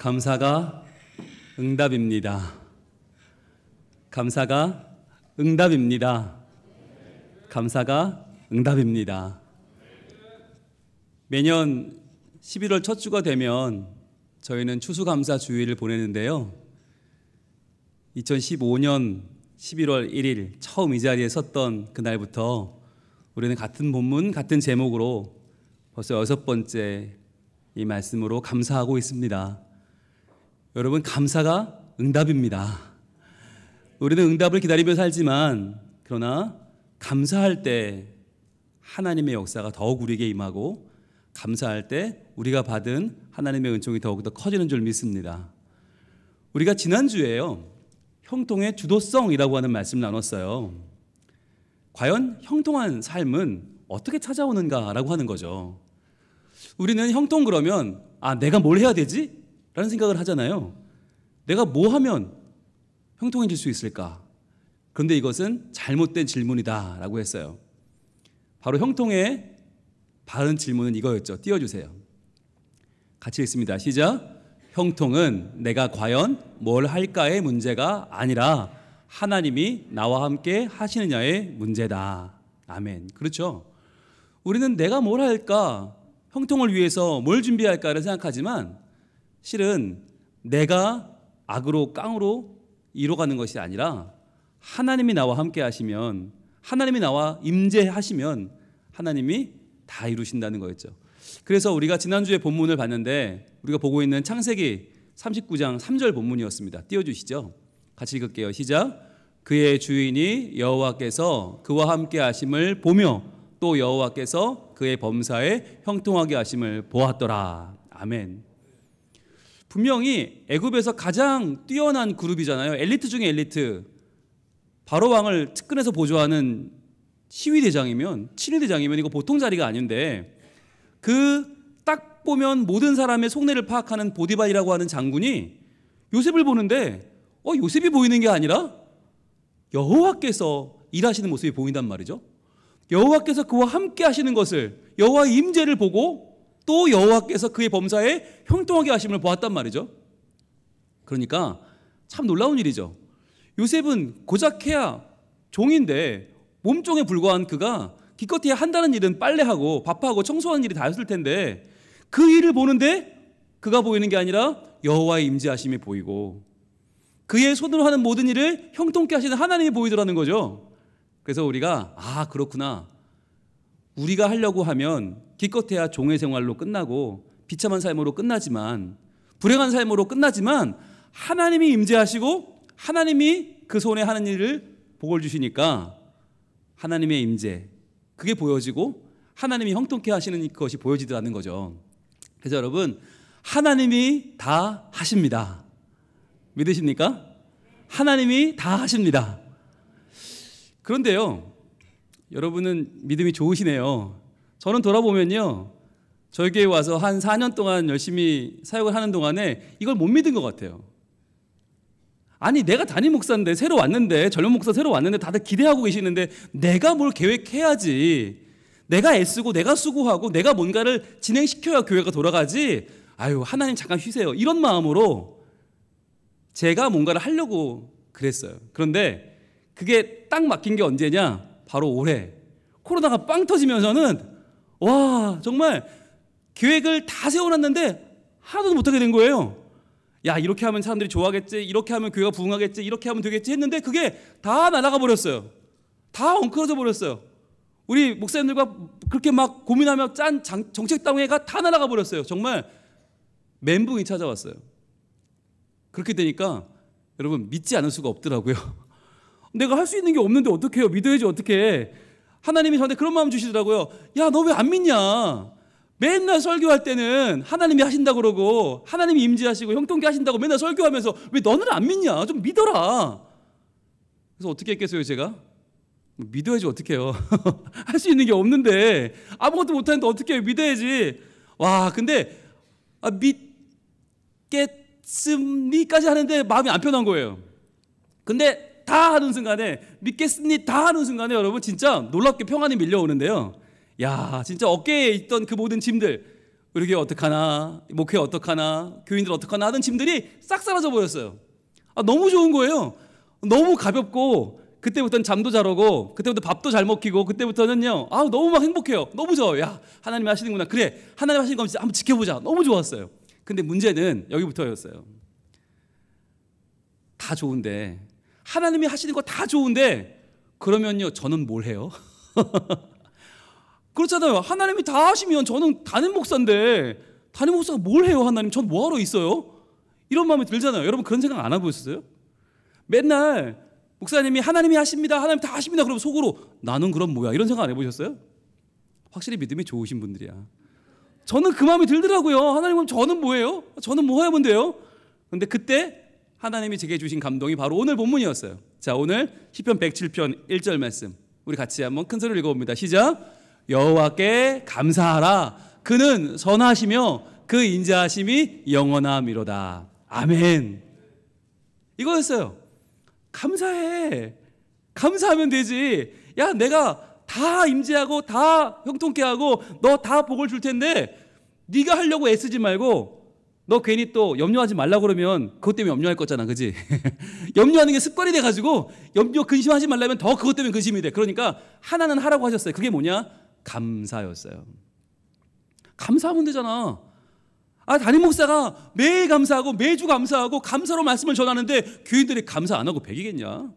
감사가 응답입니다. 감사가 응답입니다. 감사가 응답입니다. 매년 11월 첫 주가 되면 저희는 추수감사 주일을 보내는데요. 2015년 11월 1일 처음 이 자리에 섰던 그날부터 우리는 같은 본문, 같은 제목으로 벌써 6번째 이 말씀으로 감사하고 있습니다. 여러분, 감사가 응답입니다. 우리는 응답을 기다리며 살지만 그러나 감사할 때 하나님의 역사가 더욱 우리에게 임하고 감사할 때 우리가 받은 하나님의 은총이 더욱더 커지는 줄 믿습니다. 우리가 지난주에요, 형통의 주도성이라고 하는 말씀을 나눴어요. 과연 형통한 삶은 어떻게 찾아오는가라고 하는 거죠. 우리는 형통 그러면 내가 뭘 해야 되지? 라는 생각을 하잖아요. 내가 뭐 하면 형통해질 수 있을까? 그런데 이것은 잘못된 질문이다 라고 했어요. 바로 형통의 바른 질문은 이거였죠. 띄워주세요. 같이 읽습니다. 시작. 형통은 내가 과연 뭘 할까의 문제가 아니라 하나님이 나와 함께 하시느냐의 문제다. 아멘. 그렇죠. 우리는 내가 뭘 할까, 형통을 위해서 뭘 준비할까를 생각하지만 실은 내가 악으로 깡으로 이뤄가는 것이 아니라 하나님이 나와 함께 하시면, 하나님이 나와 임재하시면 하나님이 다 이루신다는 거였죠. 그래서 우리가 지난주에 본문을 봤는데 우리가 보고 있는 창세기 39장 3절 본문이었습니다. 띄워주시죠. 같이 읽을게요. 시작. 그의 주인이 여호와께서 그와 함께 하심을 보며 또 여호와께서 그의 범사에 형통하게 하심을 보았더라. 아멘. 분명히 애굽에서 가장 뛰어난 그룹이잖아요. 엘리트 중에 엘리트. 바로 왕을 측근에서 보조하는 시위대장이면, 친위대장이면 이거 보통 자리가 아닌데 그 딱 보면 모든 사람의 속내를 파악하는 보디발이라고 하는 장군이 요셉을 보는데 요셉이 보이는 게 아니라 여호와께서 일하시는 모습이 보인단 말이죠. 여호와께서 그와 함께 하시는 것을, 여호와의 임재를 보고 또 여호와께서 그의 범사에 형통하게 하심을 보았단 말이죠. 그러니까 참 놀라운 일이죠. 요셉은 고작해야 종인데 몸종에 불과한 그가 기껏해야 한다는 일은 빨래하고 밥하고 청소하는 일이 다였을 텐데 그 일을 보는데 그가 보이는 게 아니라 여호와의 임재하심이 보이고 그의 손으로 하는 모든 일을 형통케 하시는 하나님이 보이더라는 거죠. 그래서 우리가 그렇구나, 우리가 하려고 하면 기껏해야 종의 생활로 끝나고 비참한 삶으로 끝나지만, 불행한 삶으로 끝나지만 하나님이 임재하시고 하나님이 그 손에 하는 일을 복을 주시니까 하나님의 임재, 그게 보여지고 하나님이 형통케 하시는 것이 보여지더라는 거죠. 그래서 여러분, 하나님이 다 하십니다. 믿으십니까? 하나님이 다 하십니다. 그런데요, 여러분은 믿음이 좋으시네요. 저는 돌아보면요, 저희 교회에 와서 한 4년 동안 열심히 사역을 하는 동안에 이걸 못 믿은 것 같아요. 아니, 내가 담임 목사인데, 새로 왔는데, 젊은 목사 새로 왔는데 다들 기대하고 계시는데 내가 뭘 계획해야지, 내가 애쓰고 내가 수고하고 내가 뭔가를 진행시켜야 교회가 돌아가지, 하나님 잠깐 쉬세요, 이런 마음으로 제가 뭔가를 하려고 그랬어요. 그런데 그게 딱 막힌 게 언제냐? 바로 올해 코로나가 빵 터지면서는 정말 계획을 다 세워놨는데 하나도 못하게 된 거예요. 이렇게 하면 사람들이 좋아하겠지, 이렇게 하면 교회가 부흥하겠지, 이렇게 하면 되겠지 했는데 그게 다 날아가 버렸어요. 다 엉클어져 버렸어요. 우리 목사님들과 그렇게 막 고민하며 짠 정책당회가 다 날아가 버렸어요. 정말 멘붕이 찾아왔어요. 그렇게 되니까 여러분, 믿지 않을 수가 없더라고요. 내가 할 수 있는 게 없는데 어떡해요? 믿어야지, 어떡해. 하나님이 저한테 그런 마음 주시더라고요. 너 왜 안 믿냐? 맨날 설교할 때는 하나님이 하신다고 그러고 하나님이 임재하시고 형통케 하신다고 맨날 설교하면서 왜 너는 안 믿냐? 좀 믿어라. 그래서 어떻게 했겠어요, 제가? 믿어야지, 어떡해요. 할 수 있는 게 없는데, 아무것도 못하는데 어떻게 해요? 믿어야지. 근데 믿겠습니까지 하는데 마음이 안 편한 거예요. 근데 다 하는 순간에, 믿겠습니 다 하는 순간에 여러분 진짜 놀랍게 평안이 밀려오는데요. 진짜 어깨에 있던 그 모든 짐들, 우리 교회 어떡하나, 목회 어떡하나, 교인들 어떡하나 하던 짐들이 싹 사라져 버렸어요. 너무 좋은 거예요. 너무 가볍고, 그때부터는 잠도 잘 오고, 그때부터 밥도 잘 먹히고, 그때부터는요, 너무 막 행복해요. 너무 좋아요. 야, 하나님이 하시는구나. 그래, 하나님 하시는 거 한번 지켜보자. 너무 좋았어요. 근데 문제는 여기부터였어요. 다 좋은데, 하나님이 하시는 거 다 좋은데, 그러면요, 저는 뭘 해요? 그렇잖아요. 하나님이 다 하시면 저는 담임 목사인데, 담임 목사가 뭘 해요, 하나님? 전 뭐하러 있어요? 이런 마음이 들잖아요. 여러분 그런 생각 안 해보셨어요? 맨날 목사님이 하나님이 하십니다, 하나님 다 하십니다, 그러면 속으로 나는 그럼 뭐야, 이런 생각 안 해보셨어요? 확실히 믿음이 좋으신 분들이야. 저는 그 마음이 들더라고요. 하나님, 저는 뭐예요? 저는 뭐 하면 돼요? 근데 그때 하나님이 제게 주신 감동이 바로 오늘 본문이었어요. 자, 오늘 시편 107편 1절 말씀 우리 같이 한번 큰 소리로 읽어봅니다. 시작. 여호와께 감사하라. 그는 선하시며 그 인자하심이 영원함이로다. 아멘. 이거였어요. 감사해. 감사하면 되지. 야, 내가 다 임재하고 다 형통케 하고 너 다 복을 줄 텐데 네가 하려고 애쓰지 말고, 너 괜히 또 염려하지 말라고 그러면 그것 때문에 염려할 거잖아, 그지? 염려하는 게 습관이 돼가지고 염려 근심하지 말라면 더 그것 때문에 근심이 돼. 그러니까 하나는 하라고 하셨어요. 그게 뭐냐? 감사였어요. 감사하면 되잖아. 담임 목사가 매일 감사하고 매주 감사하고 감사로 말씀을 전하는데 교인들이 감사 안 하고 백이겠냐?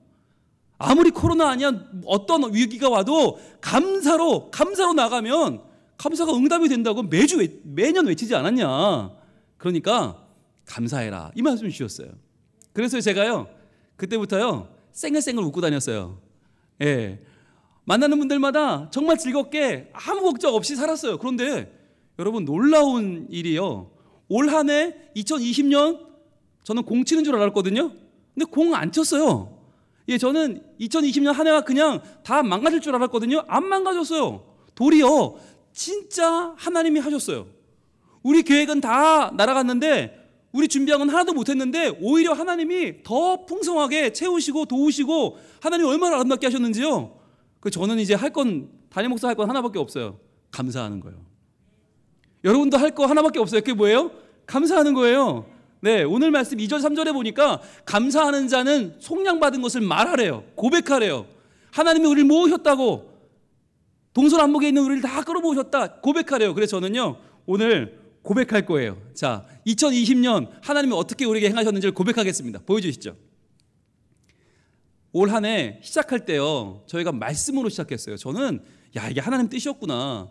아무리 코로나 아니야 어떤 위기가 와도 감사로 나가면 감사가 응답이 된다고 매년 외치지 않았냐? 그러니까 감사해라, 이 말씀 주셨어요. 그래서 제가요 그때부터요 쌩글쌩글 웃고 다녔어요. 예, 만나는 분들마다 정말 즐겁게 아무 걱정 없이 살았어요. 그런데 여러분 놀라운 일이요, 올 한 해 2020년 저는 공 치는 줄 알았거든요. 근데 공 안 쳤어요. 예, 저는 2020년 한 해가 그냥 다 망가질 줄 알았거든요. 안 망가졌어요. 도리어 진짜 하나님이 하셨어요. 우리 계획은 다 날아갔는데, 우리 준비한 건 하나도 못했는데 오히려 하나님이 더 풍성하게 채우시고 도우시고, 하나님이 얼마나 아름답게 하셨는지요. 저는 이제 담임 목사 할 건 하나밖에 없어요. 감사하는 거예요. 여러분도 할 거 하나밖에 없어요. 그게 뭐예요? 감사하는 거예요. 네, 오늘 말씀 2절 3절에 보니까 감사하는 자는 속량받은 것을 말하래요. 고백하래요. 하나님이 우리를 모으셨다고, 동서남북에 있는 우리를 다 끌어모으셨다 고백하래요. 그래서 저는요 오늘 고백할 거예요. 자, 2020년 하나님이 어떻게 우리에게 행하셨는지를 고백하겠습니다. 보여주시죠. 올 한 해 시작할 때요 저희가 말씀으로 시작했어요. 저는 이게 하나님 뜻이었구나,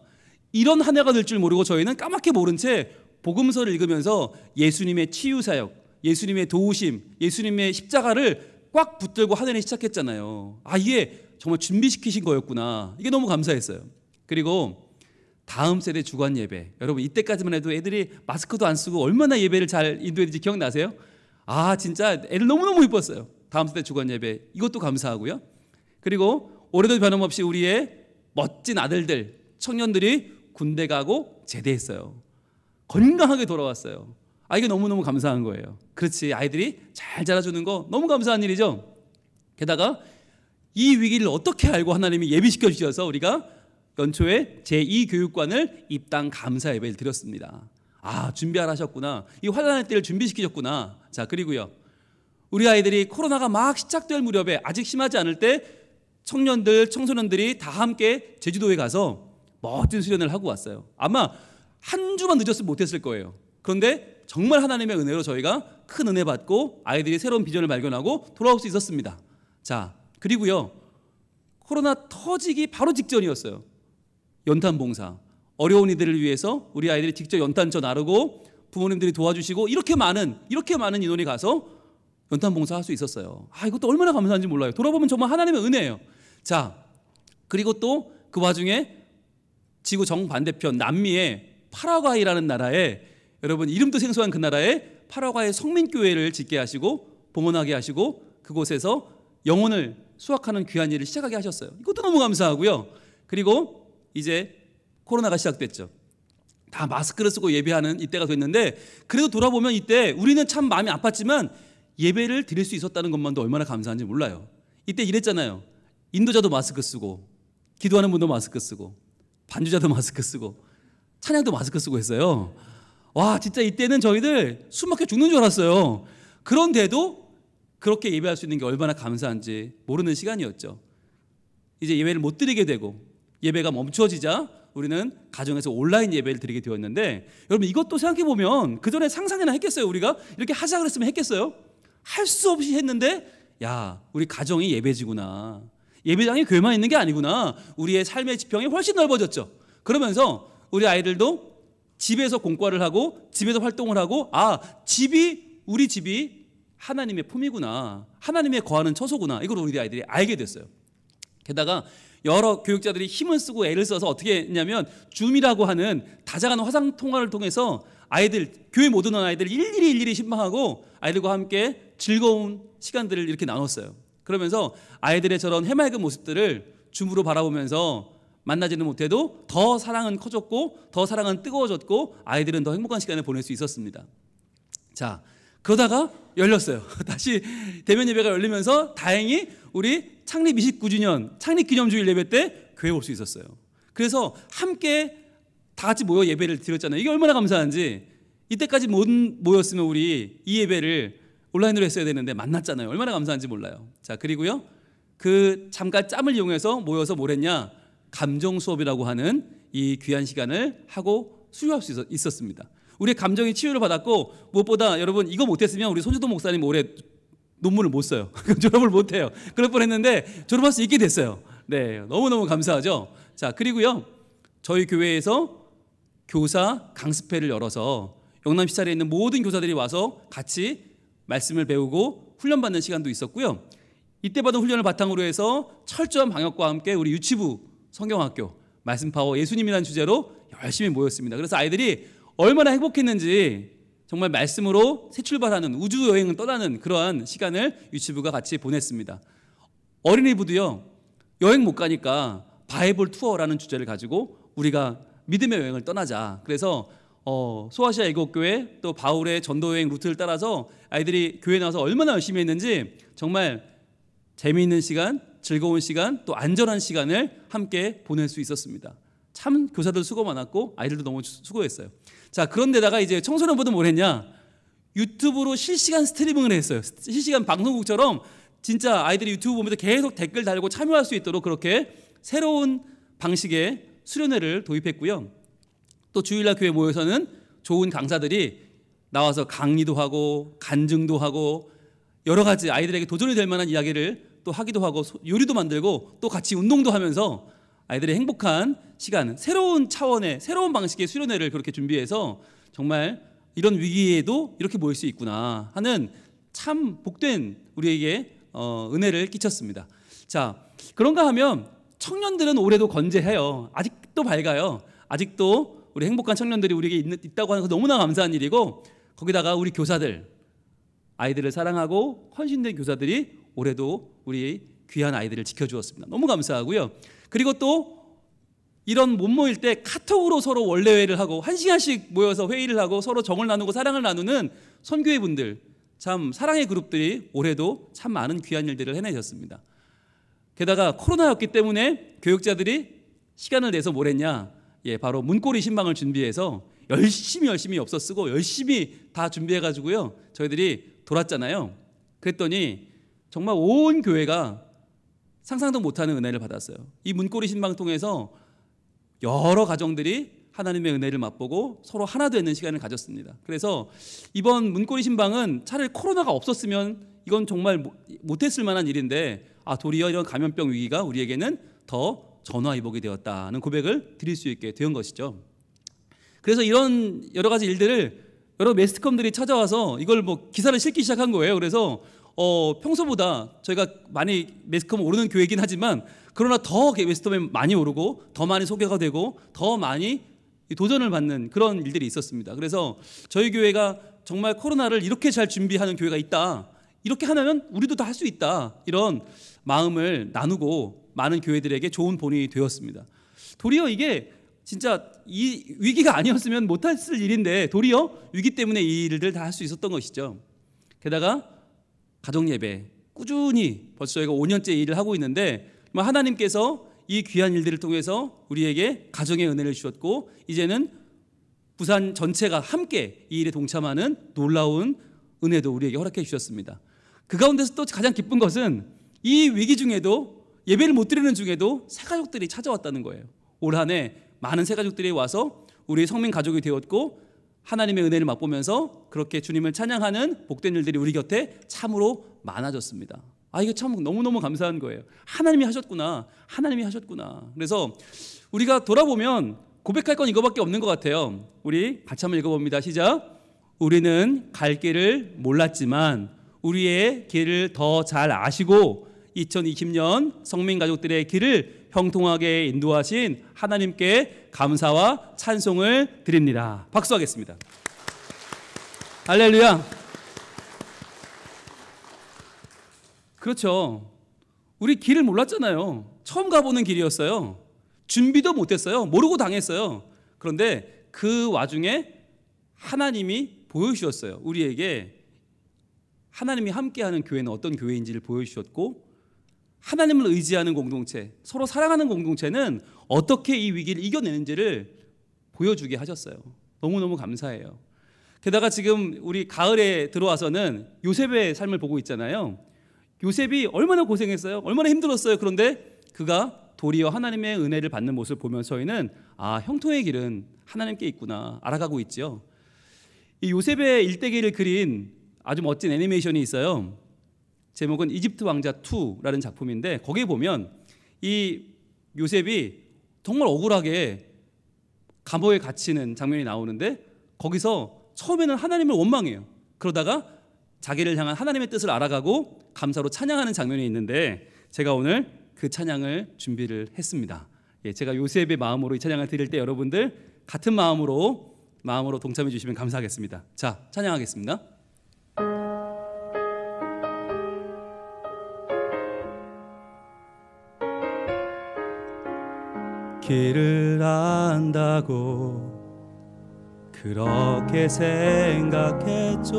이런 한 해가 될 줄 모르고 저희는 까맣게 모른 채 복음서를 읽으면서 예수님의 치유사역, 예수님의 도우심, 예수님의 십자가를 꽉 붙들고 한 해를 시작했잖아요. 이게 정말 준비시키신 거였구나, 이게 너무 감사했어요. 그리고 다음 세대 주간 예배, 여러분 이때까지만 해도 애들이 마스크도 안 쓰고 얼마나 예배를 잘 인도했는지 기억나세요? 진짜 애들 너무너무 이뻤어요. 다음 세대 주간 예배, 이것도 감사하고요. 그리고 올해도 변함없이 우리의 멋진 아들들, 청년들이 군대 가고 제대했어요. 건강하게 돌아왔어요. 이게 너무너무 감사한 거예요. 그렇지, 아이들이 잘 자라주는 거 너무 감사한 일이죠. 게다가 이 위기를 어떻게 알고 하나님이 예비시켜 주셔서 우리가 연초에 제2교육관을 입당 감사 예배를 드렸습니다. 준비하라 하셨구나, 이 환란의 때를 준비시키셨구나. 자, 그리고요 우리 아이들이 코로나가 막 시작될 무렵에 아직 심하지 않을 때 청년들, 청소년들이 다 함께 제주도에 가서 멋진 수련을 하고 왔어요. 아마 한 주만 늦었으면 못했을 거예요. 그런데 정말 하나님의 은혜로 저희가 큰 은혜 받고 아이들이 새로운 비전을 발견하고 돌아올 수 있었습니다. 자, 그리고요 코로나 터지기 바로 직전이었어요. 연탄 봉사, 어려운 이들을 위해서 우리 아이들이 직접 연탄저 나르고 부모님들이 도와주시고 이렇게 많은 인원이 가서 연탄 봉사할 수 있었어요. 이것도 얼마나 감사한지 몰라요. 돌아보면 정말 하나님의 은혜예요. 자, 그리고 또 그 와중에 지구 정반대편 남미의 파라과이라는 나라에, 여러분 이름도 생소한 그 나라에 파라과이 성민교회를 짓게 하시고 봉헌하게 하시고 그곳에서 영혼을 수확하는 귀한 일을 시작하게 하셨어요. 이것도 너무 감사하고요. 그리고 이제 코로나가 시작됐죠. 다 마스크를 쓰고 예배하는 이때가 됐는데, 그래도 돌아보면 이때 우리는 참 마음이 아팠지만 예배를 드릴 수 있었다는 것만도 얼마나 감사한지 몰라요. 이때 이랬잖아요. 인도자도 마스크 쓰고, 기도하는 분도 마스크 쓰고, 반주자도 마스크 쓰고, 찬양도 마스크 쓰고 했어요. 와, 진짜 이때는 저희들 숨 막혀 죽는 줄 알았어요. 그런데도 그렇게 예배할 수 있는 게 얼마나 감사한지 모르는 시간이었죠. 이제 예배를 못 드리게 되고 예배가 멈춰지자 우리는 가정에서 온라인 예배를 드리게 되었는데, 여러분 이것도 생각해보면 그전에 상상이나 했겠어요? 우리가 이렇게 하자 그랬으면 했겠어요? 할 수 없이 했는데, 야, 우리 가정이 예배지구나, 예배당이 교회만 있는 게 아니구나, 우리의 삶의 지평이 훨씬 넓어졌죠. 그러면서 우리 아이들도 집에서 공과를 하고 집에서 활동을 하고, 아, 우리 집이 하나님의 품이구나, 하나님의 거하는 처소구나, 이걸 우리 아이들이 알게 됐어요. 게다가 여러 교육자들이 힘을 쓰고 애를 써서 어떻게 했냐면, 줌이라고 하는 다자간 화상 통화를 통해서 아이들, 교회 못 오는 아이들 일일이 신방하고 아이들과 함께 즐거운 시간들을 이렇게 나눴어요. 그러면서 아이들의 저런 해맑은 모습들을 줌으로 바라보면서 만나지는 못해도 더 사랑은 커졌고 더 사랑은 뜨거워졌고 아이들은 더 행복한 시간을 보낼 수 있었습니다. 자, 그러다가 열렸어요. 다시 대면 예배가 열리면서 다행히 우리 창립 29주년 창립 기념주일 예배 때 교회 올 수 있었어요. 그래서 함께 다 같이 모여 예배를 드렸잖아요. 이게 얼마나 감사한지. 이때까지 못 모였으면 우리 이 예배를 온라인으로 했어야 되는데 만났잖아요. 얼마나 감사한지 몰라요. 자, 그리고요, 그 잠깐 짬을 이용해서 모여서 뭘 했냐, 감정 수업이라고 하는 이 귀한 시간을 하고 수료할 수 있었습니다. 우리의 감정이 치유를 받았고, 무엇보다 여러분 이거 못했으면 우리 손주도 목사님 올해 논문을 못 써요. 졸업을 못해요. 그럴 뻔했는데 졸업할 수 있게 됐어요. 네, 너무너무 감사하죠. 자, 그리고요, 저희 교회에서 교사 강습회를 열어서 영남 시찰에 있는 모든 교사들이 와서 같이 말씀을 배우고 훈련받는 시간도 있었고요. 이때 받은 훈련을 바탕으로 해서 철저한 방역과 함께 우리 유치부 성경학교 말씀파워 예수님이라는 주제로 열심히 모였습니다. 그래서 아이들이 얼마나 행복했는지, 정말 말씀으로 새 출발하는 우주 여행을 떠나는 그러한 시간을 유치부가 같이 보냈습니다. 어린이부도요, 여행 못 가니까 바이블 투어라는 주제를 가지고 우리가 믿음의 여행을 떠나자. 그래서 소아시아 애국교회 또 바울의 전도 여행 루트를 따라서 아이들이 교회에 나와서 얼마나 열심히 했는지, 정말 재미있는 시간, 즐거운 시간, 또 안전한 시간을 함께 보낼 수 있었습니다. 참 교사들 수고 많았고 아이들도 너무 수고했어요. 자, 그런데다가 이제 청소년부도 뭘 했냐, 유튜브로 실시간 스트리밍을 했어요. 실시간 방송국처럼 진짜 아이들이 유튜브 보면서 계속 댓글 달고 참여할 수 있도록 그렇게 새로운 방식의 수련회를 도입했고요. 또 주일날 교회 모여서는 좋은 강사들이 나와서 강의도 하고 간증도 하고 여러 가지 아이들에게 도전이 될 만한 이야기를 또 하기도 하고 요리도 만들고 또 같이 운동도 하면서 아이들의 행복한 시간, 새로운 차원의 새로운 방식의 수련회를 그렇게 준비해서 정말 이런 위기에도 이렇게 모일 수 있구나 하는 참 복된 우리에게 은혜를 끼쳤습니다. 자, 그런가 하면 청년들은 올해도 건재해요. 아직도 밝아요. 아직도 우리 행복한 청년들이 우리에게 있다고 하는 거 너무나 감사한 일이고, 거기다가 우리 교사들, 아이들을 사랑하고 헌신된 교사들이 올해도 우리 귀한 아이들을 지켜주었습니다. 너무 감사하고요. 그리고 또 이런 못 모일 때 카톡으로 서로 원래회를 하고 1시간씩 모여서 회의를 하고 서로 정을 나누고 사랑을 나누는 선교회 분들, 참 사랑의 그룹들이 올해도 참 많은 귀한 일들을 해내셨습니다. 게다가 코로나였기 때문에 교육자들이 시간을 내서 뭘 했냐, 바로 문고리 신방을 준비해서 열심히 엽서 쓰고 열심히 다 준비해가지고요, 저희들이 돌았잖아요. 그랬더니 정말 온 교회가 상상도 못하는 은혜를 받았어요. 이 문고리 신방 통해서 여러 가정들이 하나님의 은혜를 맛보고 서로 하나 되는 시간을 가졌습니다. 그래서 이번 문고리 신방은 차라리 코로나가 없었으면 이건 정말 못했을 만한 일인데, 도리어 이런 감염병 위기가 우리에게는 더 전화위복이 되었다는 고백을 드릴 수 있게 된 것이죠. 그래서 이런 여러 가지 일들을 여러 매스컴들이 찾아와서 이걸 기사를 실기 시작한 거예요. 그래서 평소보다 저희가 많이 매스컴 오르는 교회이긴 하지만, 그러나 더 매스컴에 많이 오르고 더 많이 소개가 되고 더 많이 도전을 받는 그런 일들이 있었습니다. 그래서 저희 교회가 정말 코로나를 이렇게 잘 준비하는 교회가 있다, 이렇게 하면 우리도 다 할 수 있다, 이런 마음을 나누고 많은 교회들에게 좋은 본이 되었습니다. 도리어 이게 진짜 이 위기가 아니었으면 못했을 일인데 도리어 위기 때문에 이 일들 다 할 수 있었던 것이죠. 게다가 가정예배 꾸준히 벌써 저희가 5년째 일을 하고 있는데, 하나님께서 이 귀한 일들을 통해서 우리에게 가정의 은혜를 주셨고, 이제는 부산 전체가 함께 이 일에 동참하는 놀라운 은혜도 우리에게 허락해 주셨습니다. 그 가운데서 또 가장 기쁜 것은 이 위기 중에도, 예배를 못 드리는 중에도 새가족들이 찾아왔다는 거예요. 올 한 해 많은 새가족들이 와서 우리 성민 가족이 되었고, 하나님의 은혜를 맛보면서 그렇게 주님을 찬양하는 복된 일들이 우리 곁에 참으로 많아졌습니다. 이게 참 너무너무 감사한 거예요. 하나님이 하셨구나, 하나님이 하셨구나. 그래서 우리가 돌아보면 고백할 건 이거밖에 없는 것 같아요. 우리 같이 한번 읽어봅니다. 시작. 우리는 갈 길을 몰랐지만 우리의 길을 더 잘 아시고 2020년 성민 가족들의 길을 형통하게 인도하신 하나님께 감사와 찬송을 드립니다. 박수하겠습니다. 할렐루야. 그렇죠. 우리 길을 몰랐잖아요. 처음 가보는 길이었어요. 준비도 못했어요. 모르고 당했어요. 그런데 그 와중에 하나님이 보여주셨어요. 우리에게 하나님이 함께하는 교회는 어떤 교회인지를 보여주셨고, 하나님을 의지하는 공동체, 서로 사랑하는 공동체는 어떻게 이 위기를 이겨내는지를 보여주게 하셨어요. 너무너무 감사해요. 게다가 지금 우리 가을에 들어와서는 요셉의 삶을 보고 있잖아요. 요셉이 얼마나 고생했어요. 얼마나 힘들었어요. 그런데 그가 도리어 하나님의 은혜를 받는 모습을 보면서 저희는 형통의 길은 하나님께 있구나 알아가고 있죠. 이 요셉의 일대기를 그린 아주 멋진 애니메이션이 있어요. 제목은 이집트 왕자 2라는 작품인데, 거기에 보면 이 요셉이 정말 억울하게 감옥에 갇히는 장면이 나오는데, 거기서 처음에는 하나님을 원망해요. 그러다가 자기를 향한 하나님의 뜻을 알아가고 감사로 찬양하는 장면이 있는데, 제가 오늘 그 찬양을 준비를 했습니다. 제가 요셉의 마음으로 이 찬양을 드릴 때 여러분들 같은 마음으로 동참해 주시면 감사하겠습니다. 자, 찬양하겠습니다. 길을 안다고 그렇게 생각했죠.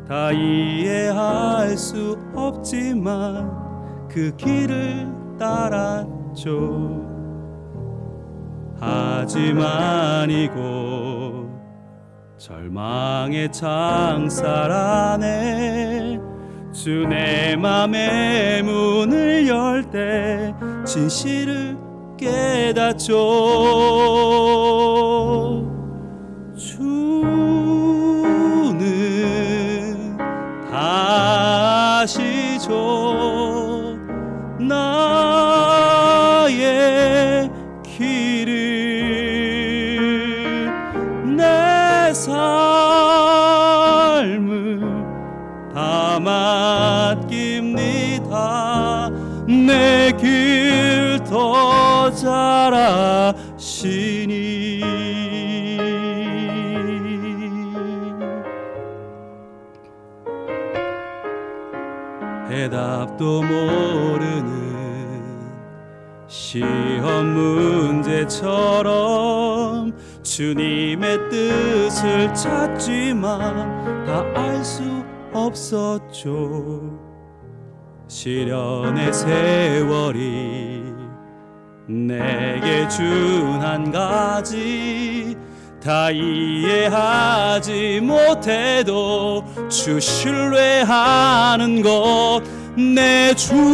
다 이해할 수 없지만 그 길을 따랐죠. 하지만 이곳 절망의 창살 안에 주 내 맘의 문을 열 때 진실을 깨닫죠. 주는 다시죠. 나의 길을, 내 삶을 다 맡깁니다. 내 길 더 잘 아시니. 해답도 모르는 시험 문제처럼 주님의 뜻을 찾지만 다 알 수 없었죠. 시련의 세월이 내게 준 한 가지, 다 이해하지 못해도 주 신뢰하는 것. 내 주는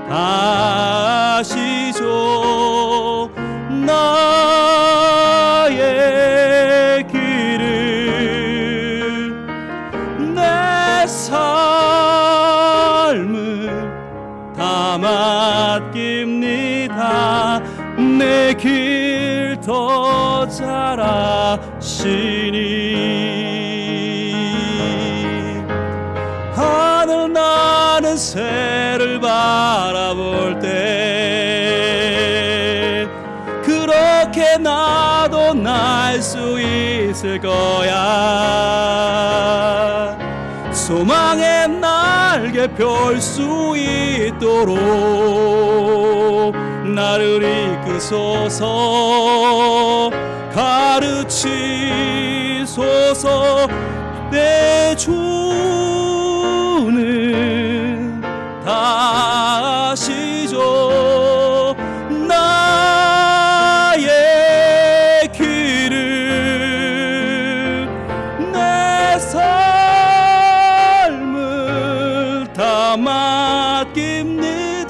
아시죠. 나의 길을, 내 삶을 다 맡깁니다. 내 길 더 잘 아시니. 하늘 나는 새를 바라볼 때 그렇게 나도 날 수 있을 거야. 소망의 날개 펼 수 있도록 나를 이끄소서, 가르치소서. 내 주는 다 아시죠. 나의 다 맡깁니다.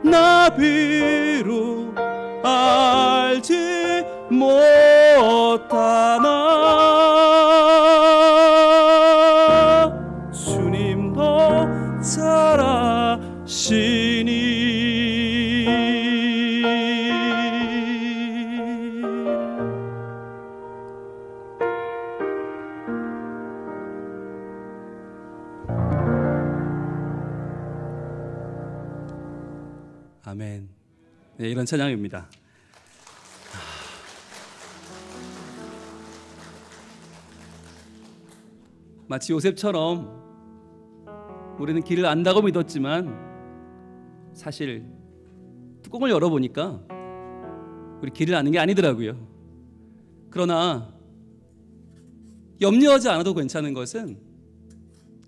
나비로 알지 못하나 주님 더 잘 아시니. 아멘. 네, 이런 찬양입니다. 마치 요셉처럼 우리는 길을 안다고 믿었지만 사실 뚜껑을 열어보니까 우리 길을 아는 게 아니더라고요. 그러나 염려하지 않아도 괜찮은 것은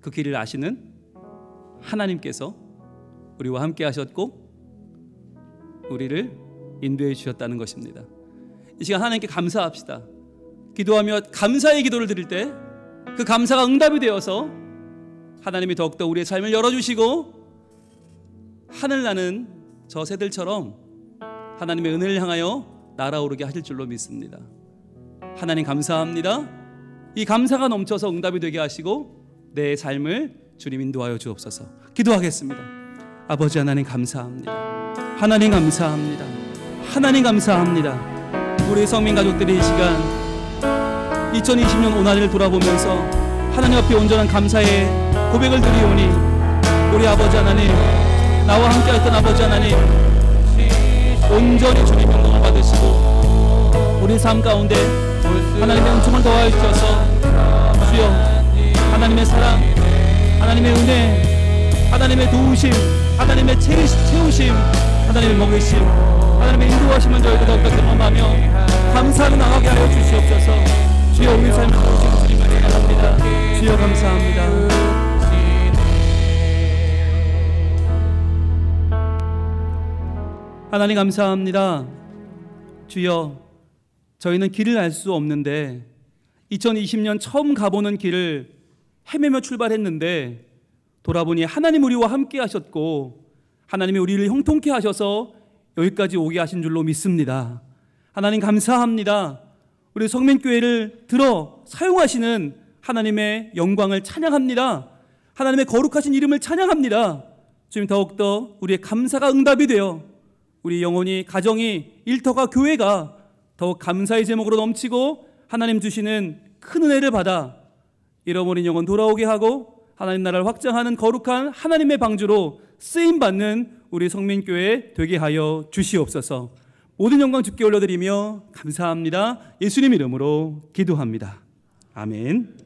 그 길을 아시는 하나님께서 우리와 함께 하셨고 우리를 인도해 주셨다는 것입니다. 이 시간 하나님께 감사합시다. 기도하며 감사의 기도를 드릴 때 그 감사가 응답이 되어서 하나님이 더욱더 우리의 삶을 열어주시고 하늘 나는 저 새들처럼 하나님의 은혜를 향하여 날아오르게 하실 줄로 믿습니다. 하나님 감사합니다. 이 감사가 넘쳐서 응답이 되게 하시고 내 삶을 주님 인도하여 주옵소서. 기도하겠습니다. 아버지 하나님 감사합니다. 하나님 감사합니다. 하나님 감사합니다. 우리 성민 가족들이 이 시간 2020년 오늘을 돌아보면서 하나님 앞에 온전한 감사의 고백을 드리오니 우리 아버지 하나님, 나와 함께 했던 아버지 하나님, 온전히 주님 영광을 받으시고 우리 삶 가운데 하나님의 은총을 더하여 주셔서 주여 하나님의 사랑, 하나님의 은혜, 하나님의 도우심, 하나님의 채우심, 하나님의 먹이심, 하나님의 인도하심을 저희도 더욱더 경험하며 감사하고 나가게 하여 주시옵소서. 주여 우리 삶을 도우시는 주님을 찬양합니다. 주여 감사합니다. 하나님 감사합니다. 주여 저희는 길을 알 수 없는데 2020년 처음 가보는 길을 헤매며 출발했는데 돌아보니 하나님 우리와 함께 하셨고 하나님이 우리를 형통케 하셔서 여기까지 오게 하신 줄로 믿습니다. 하나님 감사합니다. 우리 성민교회를 들어 사용하시는 하나님의 영광을 찬양합니다. 하나님의 거룩하신 이름을 찬양합니다. 주님 더욱더 우리의 감사가 응답이 되어 우리 영혼이, 가정이, 일터가, 교회가 더욱 감사의 제목으로 넘치고 하나님 주시는 큰 은혜를 받아 잃어버린 영혼 돌아오게 하고 하나님 나라를 확장하는 거룩한 하나님의 방주로 쓰임받는 우리 성민교회 되게 하여 주시옵소서. 모든 영광 주께 올려드리며 감사합니다. 예수님 이름으로 기도합니다. 아멘.